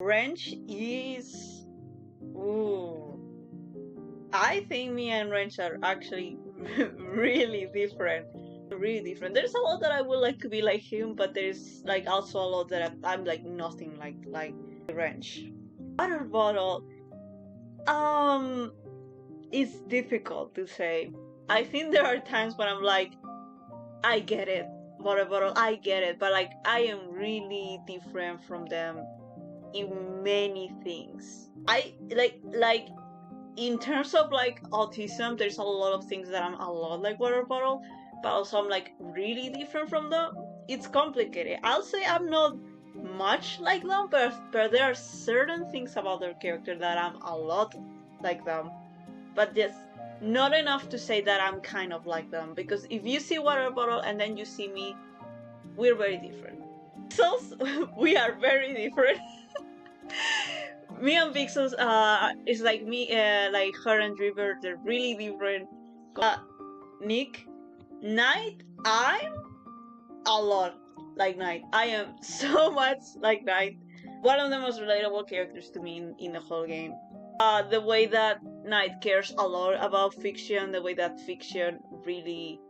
Wrench is... Ooh. I think me and Wrench are actually really different. Really different. There's a lot that I would like to be like him, but there's like also a lot that I'm like nothing like Wrench. Water bottle. It's difficult to say. I think there are times when I'm like, I get it, water bottle, I get it, but like I am really different from them in many things. I like in terms of like autism, there's a lot of things that I'm a lot like water bottle, but also I'm like really different from them. It's complicated. I'll say I'm not much like them, but there are certain things about their character that I'm a lot like them, but just not enough to say that I'm kind of like them. Because if you see water bottle and then you see me, we're very different. So we are very different. Me and Vixens, it's like me, like her and River, they're really different. Nick, Knight, I'm a lot like Knight. I am so much like Knight. One of the most relatable characters to me in the whole game. The way that Knight cares a lot about fiction, the way that fiction really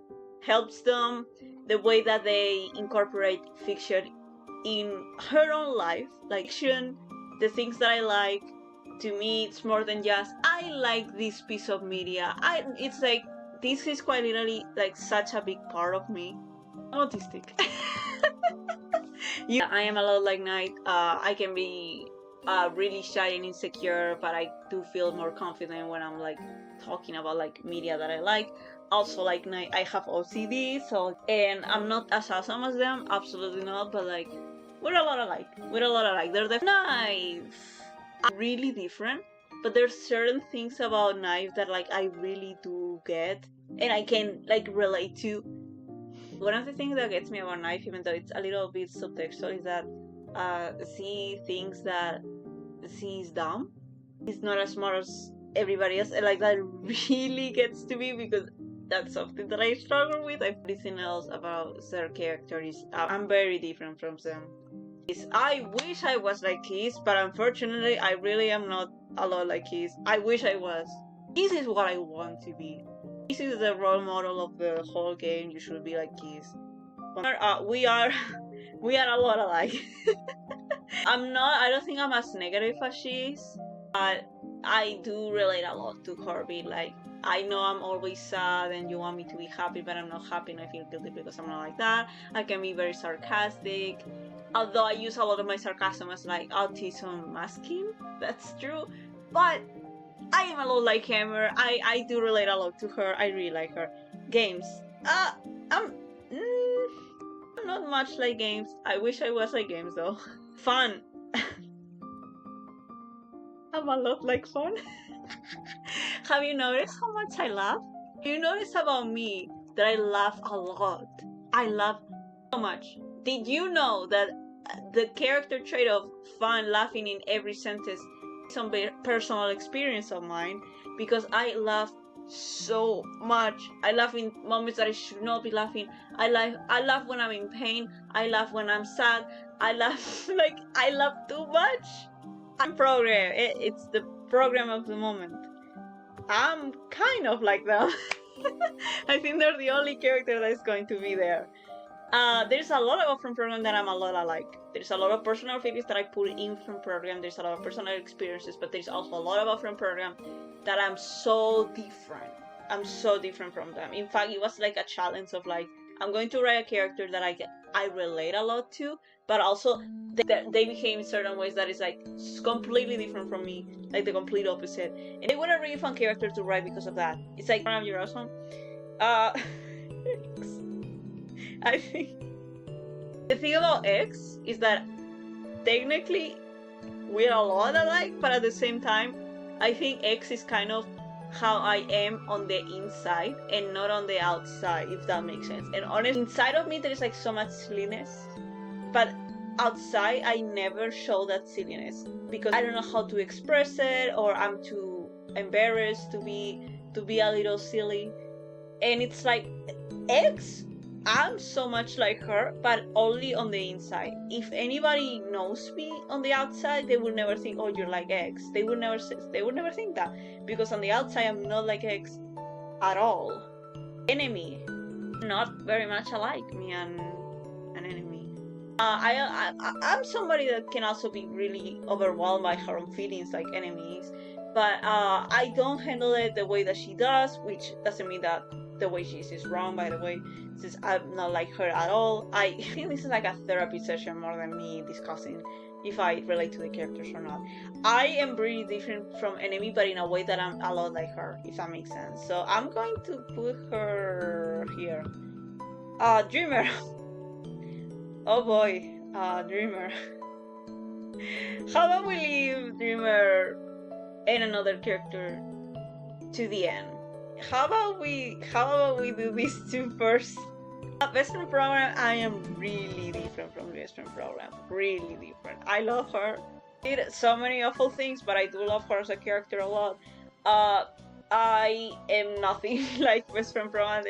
helps them, the way that they incorporate fiction in her own life, like fiction, the things that I like. To me, it's more than just I like this piece of media. It's like this is quite literally like such a big part of me. I'm autistic. Yeah, I am a lot like Knight. I can be really shy and insecure, but I do feel more confident when I'm like talking about like media that I like. Also, like Knight, I have OCD, so and I'm not as awesome as them, absolutely not. But like, we're a lot alike. We're a lot alike. They're the Knife. Really different, but there's certain things about Knife that like I really do get, and I can like relate to. One of the things that gets me about Knife, even though it's a little bit subtextual, is that she thinks that she is dumb. He's not as smart as everybody else, and like that really gets to me because that's something that I struggle with. Everything else about their character is I'm very different from them. I wish I was like Keys, but unfortunately, I really am not a lot like Keys. I wish I was. Keys is what I want to be. Keys is the role model of the whole game. You should be like Keys. We are we are a lot alike. I don't think I'm as negative as she is, but I do relate a lot to her being like, I know I'm always sad and you want me to be happy, but I'm not happy and I feel guilty because I'm not like that. I can be very sarcastic, although I use a lot of my sarcasm as like autism masking. That's true, but I am a lot like Hammer. I do relate a lot to her. I really like her. Games. I'm not much like games. I wish I was like games though. Fun. I'm a lot like fun. Have you noticed how much I laugh? You notice about me that I laugh a lot. I laugh so much. Did you know that the character trait of fun, laughing in every sentence, is some personal experience of mine? Because I laugh so much. I laugh in moments that I should not be laughing. I laugh when I'm in pain. I laugh when I'm sad. I laugh like I laugh too much. I'm program. It's the program of the moment. I'm kind of like them. I think they're the only character that is going to be there. There's a lot of from program that I'm a lot alike. There's a lot of personal feelings that I put in from program. There's a lot of personal experiences, but there's also a lot about from program that I'm so different. I'm so different from them. In fact, it was like a challenge of like, I'm going to write a character that I relate a lot to, but also they became certain ways that is like completely different from me, like the complete opposite. And they were a really fun character to write because of that. It's like, you're awesome. I think the thing about X is that technically we're a lot alike, but at the same time, I think X is kind of how I am on the inside and not on the outside, if that makes sense. And honestly, inside of me there is like so much silliness, but outside I never show that silliness because I don't know how to express it, or I'm too embarrassed to be a little silly. And it's like X, I'm so much like her, but only on the inside. If anybody knows me on the outside, they will never think, "Oh, you're like X." They would never think that, because on the outside, I'm not like X at all. Enemy, not very much alike, me and an enemy. I'm somebody that can also be really overwhelmed by her own feelings, like enemies. But I don't handle it the way that she does, which doesn't mean that the way she is wrong, by the way, since I'm not like her at all. I think this is like a therapy session more than me discussing if I relate to the characters or not. I am really different from Enemy, but in a way that I'm a lot like her, if that makes sense. So I'm going to put her here. Dreamer. Oh boy, Dreamer. How about we leave Dreamer and another character to the end? How about we do these two first? Best Friend Program, I am really different from Best Friend Program. Really different. I love her. Did so many awful things, but I do love her as a character a lot. I am nothing like Best Friend Program.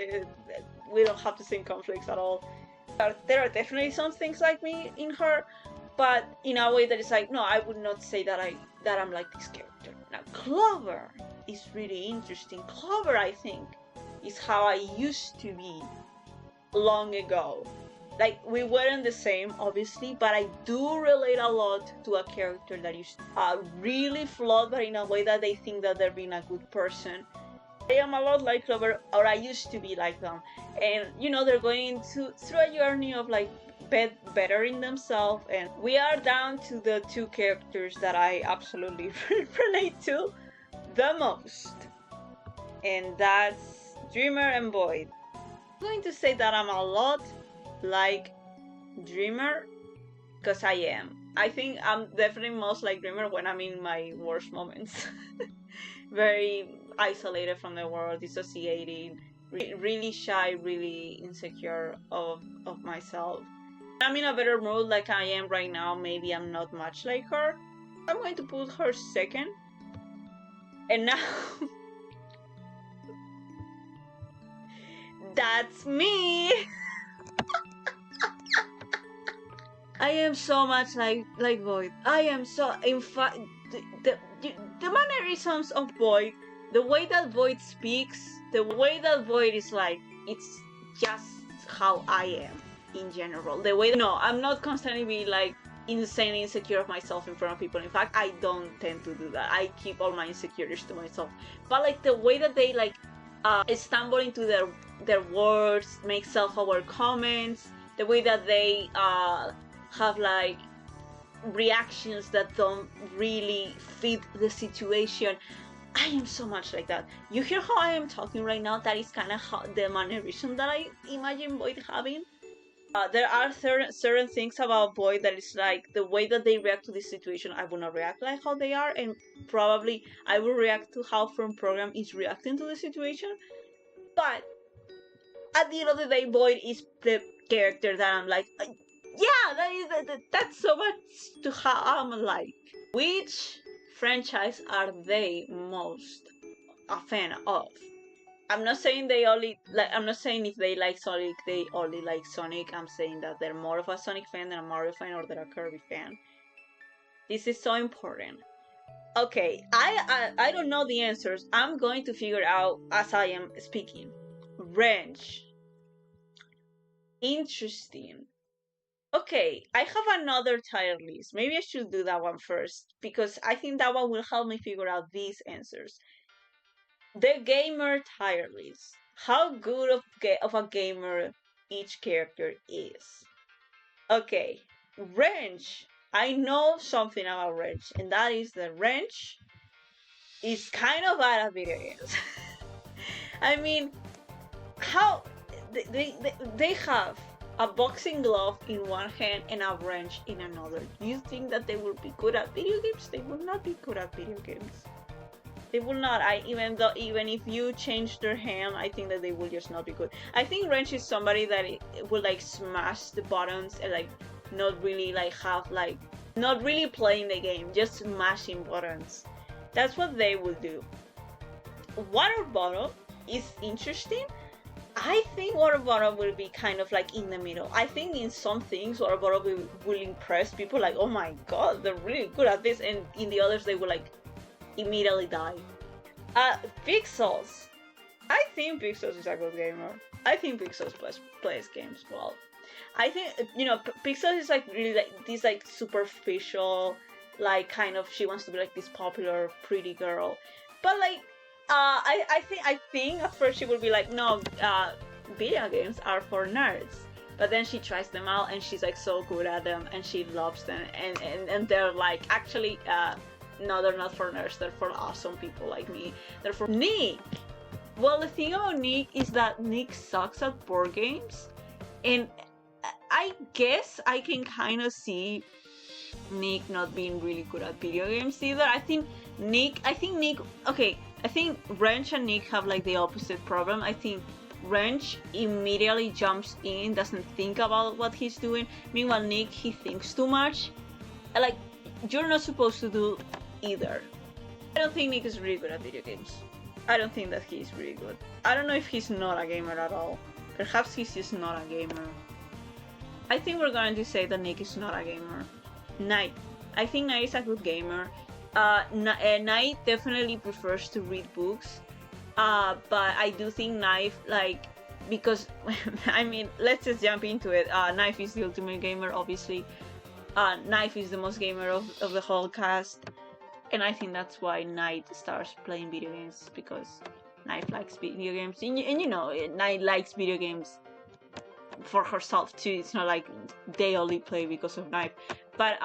We don't have the same conflicts at all. There are definitely some things like me in her, but in a way that is like, no, I would not say that I'm like this character. Now, Clover is really interesting. Clover, I think, is how I used to be long ago. Like, we weren't the same, obviously, but I do relate a lot to a character that is really flawed, but in a way that they think that they're being a good person. I am a lot like Clover, or I used to be like them, and you know, they're going through a journey of like bettering themselves, and we are down to the two characters that I absolutely relate to the most, and that's Dreamer and Void. I'm going to say that I'm a lot like Dreamer, because I am. I think I'm definitely most like Dreamer when I'm in my worst moments. Very isolated from the world, dissociating, really shy, really insecure of myself. I'm in a better mood like I am right now. Maybe I'm not much like her. I'm going to put her second. And now that's me. I am so much like Void. I am so, in fact, the mannerisms of Void, the way that Void speaks, the way that Void is like, it's just how I am in general. The way that, no, I'm not constantly being like insanely insecure of myself in front of people. In fact, I don't tend to do that. I keep all my insecurities to myself. But like the way that they like stumble into their words, make self-aware comments, the way that they have like reactions that don't really fit the situation. I am so much like that. You hear how I am talking right now? That is kind of the mannerism that I imagine Void having. There are certain things about Void that is like the way that they react to this situation. I will not react like how they are, and probably I will react to how From Program is reacting to the situation. But at the end of the day, Void is the character that I'm like, yeah, that's so much to how I'm like. Which franchise are they most a fan of? I'm not saying they only like. I'm not saying if they like Sonic, they only like Sonic. I'm saying that they're more of a Sonic fan than a Mario fan, or they're a Kirby fan. This is so important. Okay, I don't know the answers. I'm going to figure out as I am speaking. Wrench. Interesting. Okay, I have another tier list. Maybe I should do that one first, because I think that one will help me figure out these answers. The gamer tier list. How good of a gamer each character is. Okay, Wrench. I know something about Wrench, and that is that Wrench is kind of bad at video games. I mean, how they have a boxing glove in one hand and a wrench in another. Do you think that they will be good at video games? They will not be good at video games. They will not. Even if you change their hand, I think that they will just not be good. I think Wrench is somebody that will like smash the buttons and like not really like have like not really playing the game, just smashing buttons. That's what they will do. Water Bottle is interesting. I think Waterbono will be kind of like in the middle. I think in some things Waterbono will impress people, like, oh my god, they're really good at this, and in the others they will like immediately die. Pixels. I think Pixels is a good gamer. I think Pixels plays games well. I think, you know, Pixels is like really like this like superficial, like kind of, she wants to be like this popular pretty girl, but like I think at first she will be like, no, video games are for nerds, but then she tries them out and she's like so good at them and she loves them, and they're like, actually, no, they're not for nerds, they're for awesome people like me, they're for Nick. Well, the thing about Nick is that Nick sucks at board games, and I guess I can kind of see Nick not being really good at video games either. I think Nick, okay, I think Wrench and Nick have like the opposite problem. I think Wrench immediately jumps in, doesn't think about what he's doing. Meanwhile, Nick, he thinks too much. Like, you're not supposed to do either. I don't think Nick is really good at video games. I don't think that he's really good. I don't know if he's not a gamer at all. Perhaps he's just not a gamer. I think we're going to say that Nick is not a gamer. Knight. I think Knight is a good gamer. Knight definitely prefers to read books. But I do think Knife, like, because, I mean, let's just jump into it. Knife is the ultimate gamer, obviously. Knife is the most gamer of the whole cast. And I think that's why Knight starts playing video games, because Knife likes video games. And you know, Knight likes video games for herself too. It's not like they only play because of Knife. But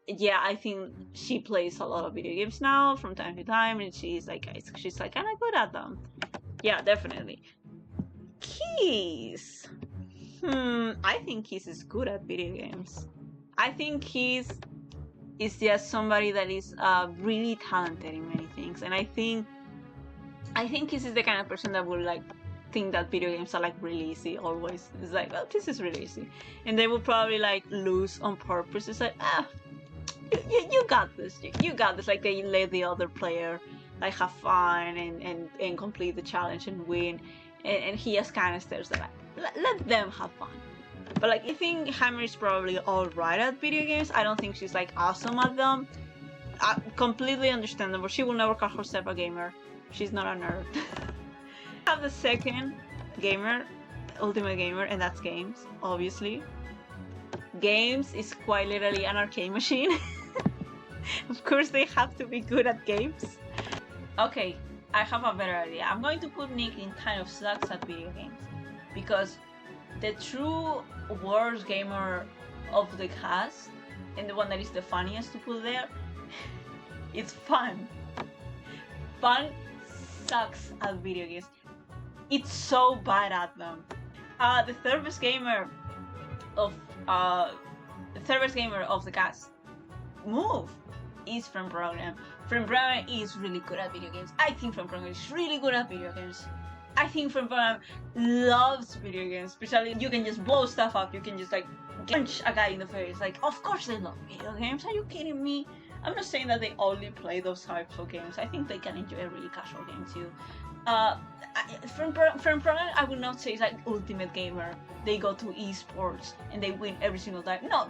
yeah, I think she plays a lot of video games now from time to time, and she's like kind of good at them. Yeah, definitely. Keys. I think Keys is good at video games. I think Keys is just somebody that is really talented in many things, and I think Keys is the kind of person that would like think that video games are like really easy always. It's like, oh, this is really easy, and they will probably like lose on purpose. It's like, you got this, you got this. Like, they let the other player like have fun and complete the challenge and win, and he just kind of stares at that. Let them have fun. But like, I think Hammer is probably alright at video games. I don't think she's like awesome at them. Completely understandable. She will never call herself a gamer. She's not a nerd. I have the second gamer, ultimate gamer, and that's Games, obviously. Games is quite literally an arcade machine. Of course they have to be good at games. Okay, I have a better idea. I'm going to put Nick in kind of sucks at video games, because the true worst gamer of the cast, and the one that is the funniest to put there, is Fun. Fun sucks at video games. It's so bad at them. The third best gamer of the cast, Move, is from Program. From Program is really good at video games. I think From Program is really good at video games. I think From Program loves video games, especially you can just blow stuff up, you can just like punch a guy in the face. Like, of course they love video games, are you kidding me? I'm not saying that they only play those types of games. I think they can enjoy a really casual game too. From Program, I would not say it's like ultimate gamer. They go to esports and they win every single time. No,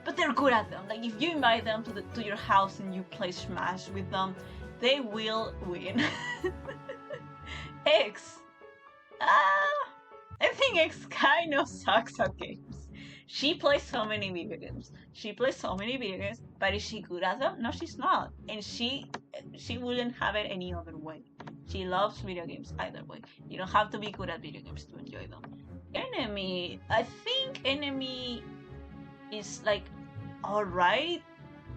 but they're good at them. Like, if you invite them to your house and you play Smash with them, they will win. X. I think X kind of sucks at games. She plays so many video games. But is she good at them? No, she's not. And she wouldn't have it any other way. She loves video games either way. You don't have to be good at video games to enjoy them. Enemy. I think Enemy is like alright.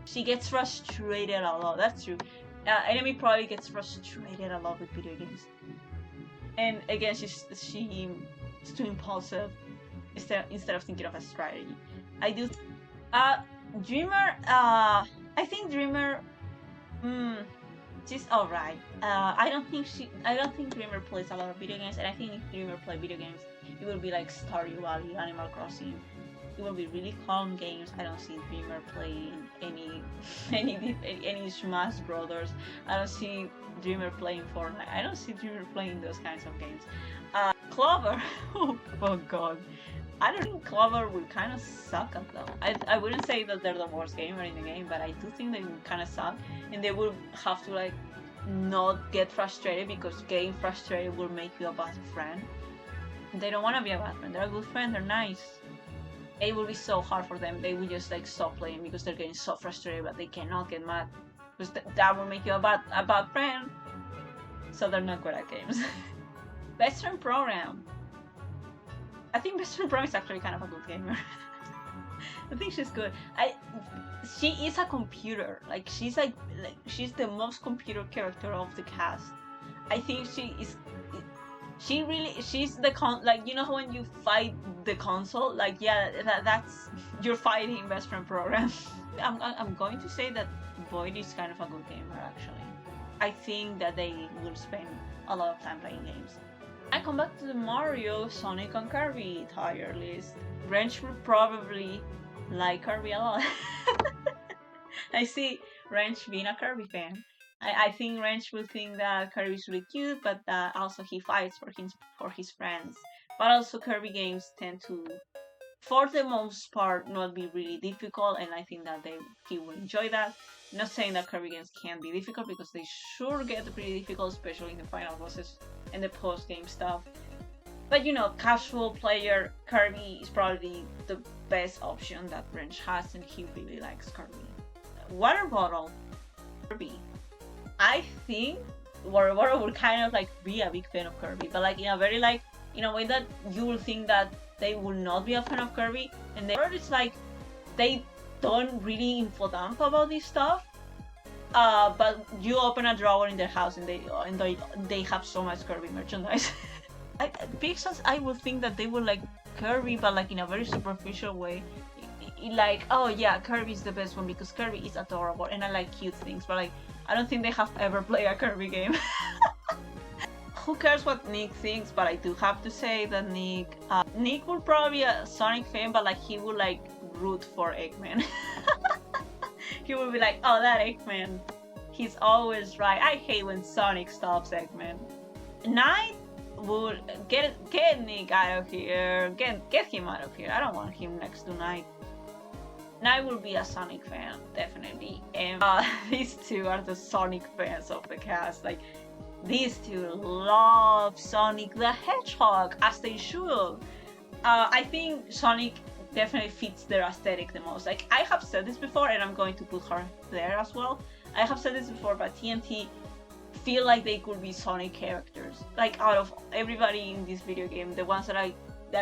She gets frustrated a lot. That's true. Enemy probably gets frustrated a lot with video games. And again, she's too impulsive instead of thinking of a strategy. I do. Dreamer. I think Dreamer. She's alright. I don't think Dreamer plays a lot of video games, and I think if Dreamer played video games, it would be like Stardew Valley, Animal Crossing. It will be really calm games. I don't see Dreamer playing any Smash Brothers. I don't see Dreamer playing Fortnite. I don't see Dreamer playing those kinds of games. Clover. Oh god. I don't think Clover will kind of suck at them. I wouldn't say that they're the worst gamer in the game, but I do think they will kind of suck, and they will have to like not get frustrated, because getting frustrated will make you a bad friend. They don't want to be a bad friend. They're a good friend. They're nice. It will be so hard for them. They will just like stop playing because they're getting so frustrated, but they cannot get mad, because that will make you a bad friend. So they're not good at games. Best friend program. I think Best Friend Program is actually kind of a good gamer. I think she's good. She is a computer. Like she's she's the most computer character of the cast. I think she's the like, you know when you fight the console, like yeah, that's you're fighting Best Friend Program. I'm going to say that Void is kind of a good gamer actually. I think that they will spend a lot of time playing games. I come back to the Mario, Sonic, and Kirby tier list. Wrench will probably like Kirby a lot. I see Wrench being a Kirby fan. I think Wrench will think that Kirby's really cute, but also he fights for his friends. But also Kirby games tend to, for the most part, not be really difficult, and I think that he will enjoy that. I'm not saying that Kirby games can be difficult, because they sure get pretty difficult, especially in the final bosses and the post-game stuff. But you know, casual player, Kirby is probably the best option that Wrench has, and he really likes Kirby. Water Bottle, Kirby. I think Water Bottle will kind of like be a big fan of Kirby, but like in a very like, in a way that you will think that they will not be a fan of Kirby, and it's like they don't really info dump about this stuff. But you open a drawer in their house and they have so much Kirby merchandise. Pixels, I would think that they would like Kirby, but like in a very superficial way. Like, oh yeah, Kirby is the best one because Kirby is adorable and I like cute things, but like I don't think they have ever played a Kirby game. Who cares what Nick thinks? But I do have to say that Nick will probably be a Sonic fan, but like he will like root for Eggman. He will be like, oh, that Eggman, he's always right. I hate when Sonic stops Eggman. Knight would get Nick out of here. Get him out of here. I don't want him next to Knight. Knight will be a Sonic fan, definitely. And these two are the Sonic fans of the cast. Like, these two love Sonic the Hedgehog, as they should. I think Sonic definitely fits their aesthetic the most. Like, I have said this before, and I'm going to put her there as well. I have said this before, but TNT feel like they could be Sonic characters. Like, out of everybody in this video game, the ones that I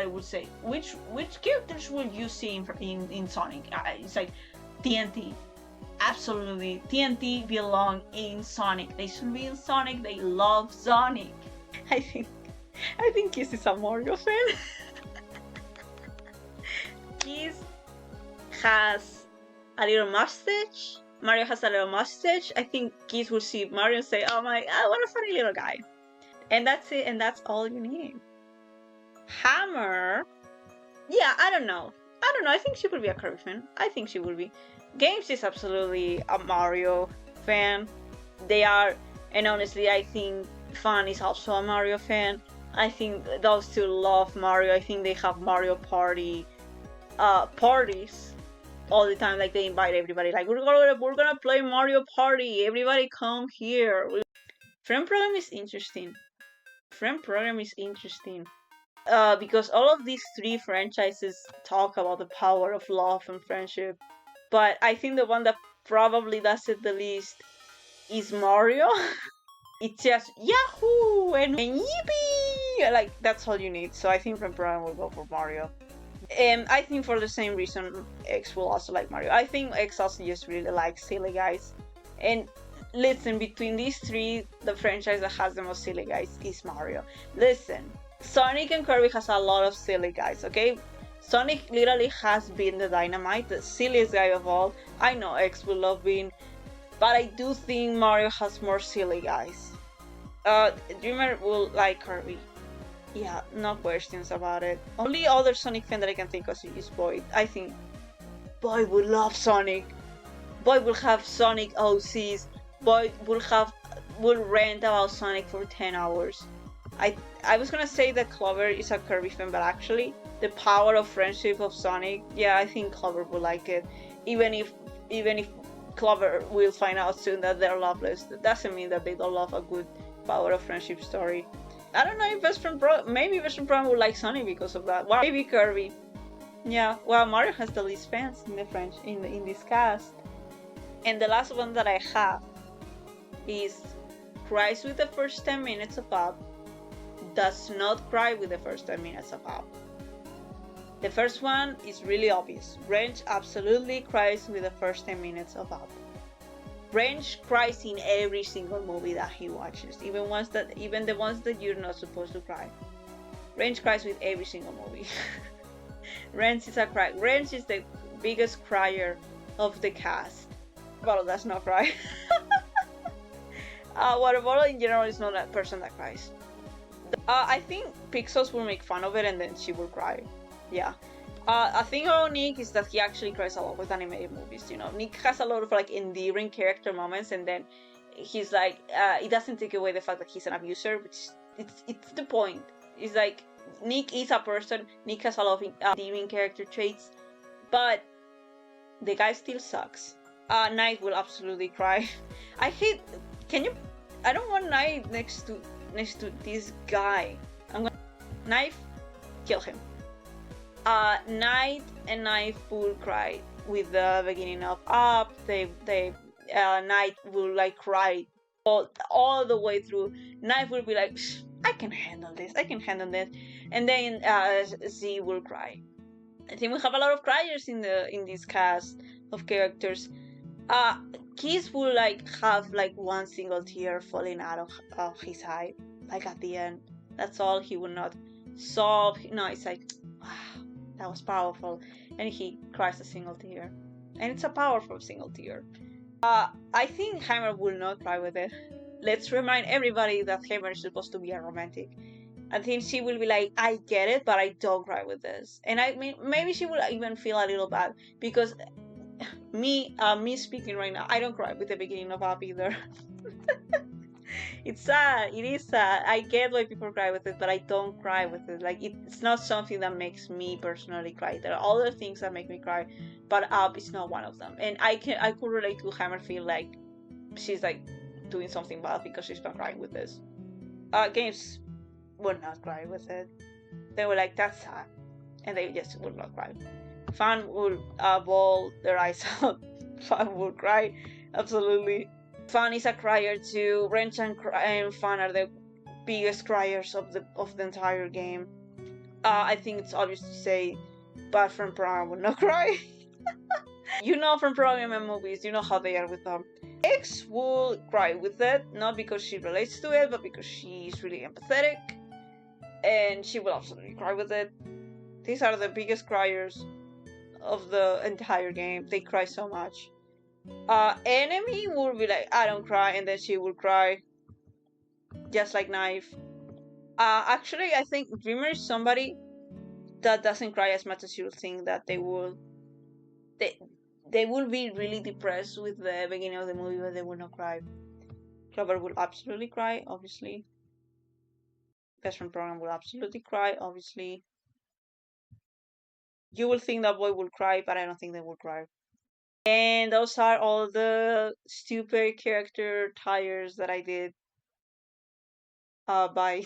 would say, which characters would you see in Sonic? It's like TNT. Absolutely, TNT belong in Sonic. They should be in Sonic. They love Sonic. I think Kiss is a Mario fan. Kiss has a little mustache. Mario has a little mustache. I think Kiss will see Mario and say, "Oh my, what a funny little guy," and that's it. And that's all you need. Hammer. Yeah, I don't know. I think she will be a Kirby fan. I think she will be. Games is absolutely a Mario fan. They are, and honestly, I think Fan is also a Mario fan. I think those two love Mario. I think they have Mario parties all the time. Like, they invite everybody. Like, we're gonna play Mario Party. Everybody come here. Friend program is interesting. Because all of these three franchises talk about the power of love and friendship. But I think the one that probably does it the least is Mario. It's just Yahoo and Yippee! Like, that's all you need. So I think Friend Program will go for Mario. And I think for the same reason, X will also like Mario. I think X also just really likes silly guys. And listen, between these three, the franchise that has the most silly guys is Mario. Listen, Sonic and Kirby has a lot of silly guys, okay? Sonic literally has been the dynamite, the silliest guy of all. I know X will love being, but I do think Mario has more silly guys. Dreamer will like Kirby. Yeah, no questions about it. Only other Sonic fan that I can think of is Boyd. I think Boyd will love Sonic. Boyd will have Sonic OCs. Boyd will rant about Sonic for 10 hours. I was gonna say that Clover is a Kirby fan, but actually, the power of friendship of Sonic, yeah, I think Clover would like it. Even if even if Clover will find out soon that they're loveless, that doesn't mean that they don't love a good power of friendship story. I don't know if maybe Best Friend Program would like Sonic because of that. Well, maybe Kirby. Yeah, well, Mario has the least fans in the French in this cast. And the last one that I have is cries with the first 10 minutes of Up, does not cry with the first 10 minutes of Up. The first one is really obvious. Wrench absolutely cries with the first 10 minutes of Up. Wrench cries in every single movie that he watches, even the ones that you're not supposed to cry. Wrench cries with every single movie. Wrench is a cry. Wrench is the biggest crier of the cast. Water does not cry. Water Bottle in general is not a person that cries. I think Pixels will make fun of it and then she will cry. Yeah. A thing about Nick is that he actually cries a lot with animated movies. You know, Nick has a lot of like endearing character moments, and then he's like, it doesn't take away the fact that he's an abuser, which it's the point. It's like Nick is a person. Nick has a lot of endearing character traits, but the guy still sucks. Knight will absolutely cry. I hate. Can you? I don't want Knight next to this guy. I'm gonna knife, kill him. Knight and Knife will cry with the beginning of Up. Knight will like cry all the way through. Knife will be like, I can handle this. I can handle this, and then Z will cry. I think we have a lot of criers in this cast of characters. Kiss will like have like one single tear falling out of his eye, like at the end. That's all. He will not sob. No, it's like, wow, that was powerful, and he cries a single tear, and it's a powerful single tear. I think Heimer will not cry with it. Let's remind everybody that Heimer is supposed to be a romantic. I think she will be like, I get it, but I don't cry with this. And I mean, maybe she will even feel a little bad because me speaking right now, I don't cry with the beginning of Up either. It's sad. It is sad. I get why people cry with it, but I don't cry with it. Like it's not something that makes me personally cry. There are other things that make me cry, but Up is not one of them. And I could relate to Hammer feel like she's like doing something bad because she's not crying with this. Games would not cry with it. They were like, that's sad, and they just would not cry. Fan would bawl their eyes out. Fan would cry, absolutely. Fan is a crier too. Wrench and Fan are the biggest criers of the entire game. I think it's obvious to say, but from Program would not cry. You know from Program and movies, you know how they are with them. X will cry with it, not because she relates to it, but because she's really empathetic, and she will absolutely cry with it. These are the biggest criers of the entire game. They cry so much. Enemy will be like, I don't cry, and then she will cry, just like Knife. Actually, I think Dreamer is somebody that doesn't cry as much as you think that they will. They will be really depressed with the beginning of the movie, but they will not cry. Clover will absolutely cry, obviously. Best Friend Program will absolutely cry, obviously. You will think that boy will cry, but I don't think they will cry. And those are all the stupid character tires that I did. Bye.